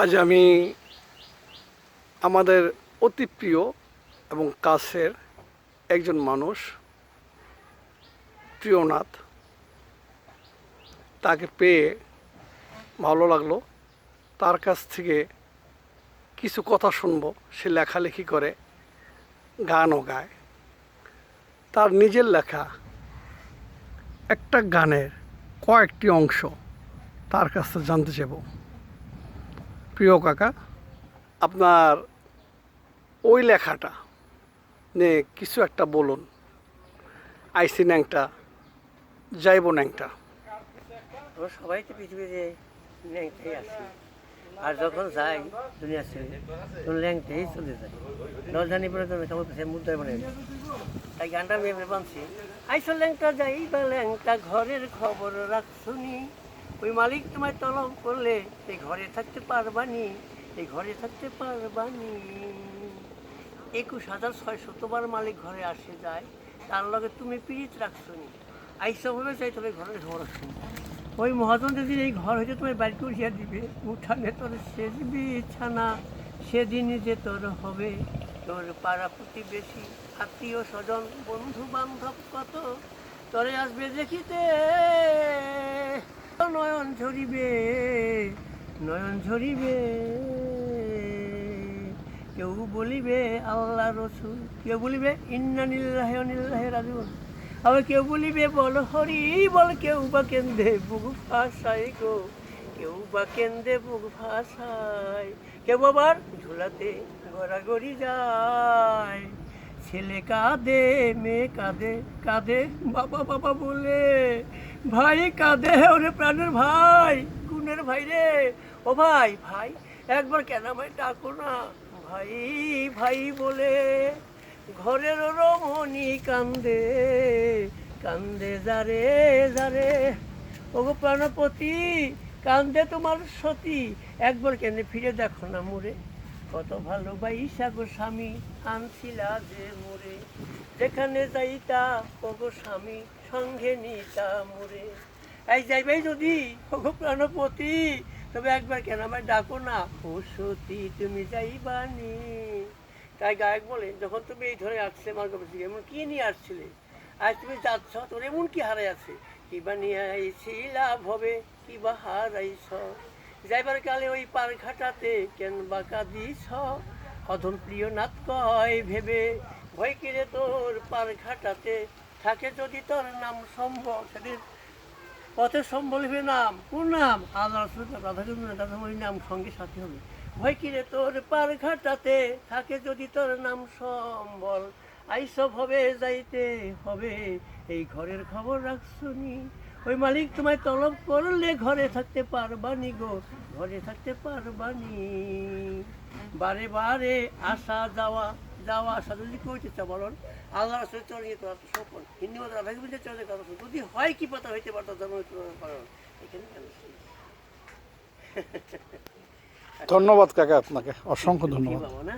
আজ আমি আমাদের অতি প্রিয় এবং কাছের একজন মানুষ প্রিয়নাথ, তাকে পেয়ে ভালো লাগলো। তার কাছ থেকে কিছু কথা শুনবো। সে লেখালেখি করে, গানও গায়। তার নিজের লেখা একটা গানের কয়েকটি অংশ তার কাছ থেকে জানতে চাইব। প্রিয় কাকা, আপনার ওই লেখাটা নিয়ে কিছু একটা বলুন। আইসি ন্যাংটা, যাইব ন্যাংটা। আমরা সবাই তো পৃথিবীতে ল্যাংটাই আসি, আর যখন যাই দুনিয়া ছেড়ে তখন ল্যাংটাই চলে যায়। নজানি পরে তো কেমন সে মুদ্রায় বলে তাই গানটা আমি এমনি বানছি। আইসো ল্যাংটা যাই বা ল্যাংটা ঘরের খবর রাখছুনি, ওই মালিক তোমায় তলব করলে এই ঘরে থাকতে পারবানি, এই ঘরে থাকতে পারবানি। 21,600 মালিক ঘরে আসে যায়, তার লগে তুমি পীড়িত রাখছুনি। আইসো ভাবে চাই তবে ঘরের খবর রাখছুনি। ওই মহাজন যদি এই ঘর হইতে তোমার বাড়ি করিয়া দিবে, উঠানে তোর শেষ বিছানা, সেদিনই যে তোর হবে তোর পাড়া প্রতিবেশী, আত্মীয় স্বজন বন্ধু বান্ধব কত তোরে আসবে দেখিতে, নয়ন ঝরিবে নয়ন ঝরিবে। কেউ বলিবে আল্লাহ রসুল, কেউ বলিবে ইন্না লিল্লাহি ওয়া ইন্না ইলাইহি রাজিউন, আবার কেউ বলিবে বল হরি বল, কেউ বা কেন্দে বুক ভাষায় গো, কেউ বা কেন্দে বুক ভাষায়, কেউ আবার ঝুলাতে গড়াগড়ি যায়। ছেলে কাঁদে মেয়ে কাঁদে, কাঁদে বাবা বাবা বলে, ভাই কাঁদে ওরে প্রাণের ভাই, গুণের ভাই রে। ও ভাই ভাই একবার কেন আমায় ডাকো না ভাই ভাই বলে। ঘরের রমণী কান্দে কান্দে যারে যারে, ওগো প্রাণপতি কান্দে তোমার সতী, একবার কেন ফিরে দেখো না মোরে, কত ভালোবাসা গো স্বামী আনছিলা যে মোরে, যেখানে যাইতা ওগো স্বামী সঙ্গে নিতা মোরে। এই যাইবাই যদি ওগো প্রাণপতি, তবে একবার কেন আমায় ডাকো না ও সতী তুমি যাইবানি। তাই গায়ক বলে, যখন তুমি এই ধরে আসছিলে আমার কাছে এমন কি নিয়ে আসছিলে, আজ তুমি যাচ্ছ তোর এমন কি হারাই আছে, কিবা নিয়ে আইছি লাভ হবে কিবা হারাইছ, যাইবার কালে ওই পার ঘাটাতে কেন বাঁকা দিছ, অধম প্রিয় নাথ কয় ভেবে, ভয় কিরে তোর পার ঘাটাতে, থাকে যদি তোর নাম সম্ভব সেদিন পথে সম্বলিবে নাম, কোন নাম আল্লাহ রাধাকৃষ্ণ রাধামণি নাম সঙ্গে সাথে হবে। ভয় কিরে তোর পার ঘাটাতে, থাকে যদি তোর নাম সম্বল, আইসব হবে যাইতে হবে এই ঘরের খবর রাখছুনি, ওই মালিক তোমায় তলব করলে ঘরে থাকতে পারবানি গো, ঘরে থাকতে পারবানি। বারে বারে আসা যাওয়া যাওয়া আসা যদি কইতে চা বলুন, আল্লাহ রাসূলের চরণে তোরা তো সফল, হিন্দু মত রাধাকৃষ্ণের চরণে কথা শুন, যদি হয় কি পাতা হইতে পারতো জন্ম হইতে পারো এখানে কেন। ধন্যবাদ কাকা, আপনাকে অসংখ্য কি ধন্যবাদ। বাবা না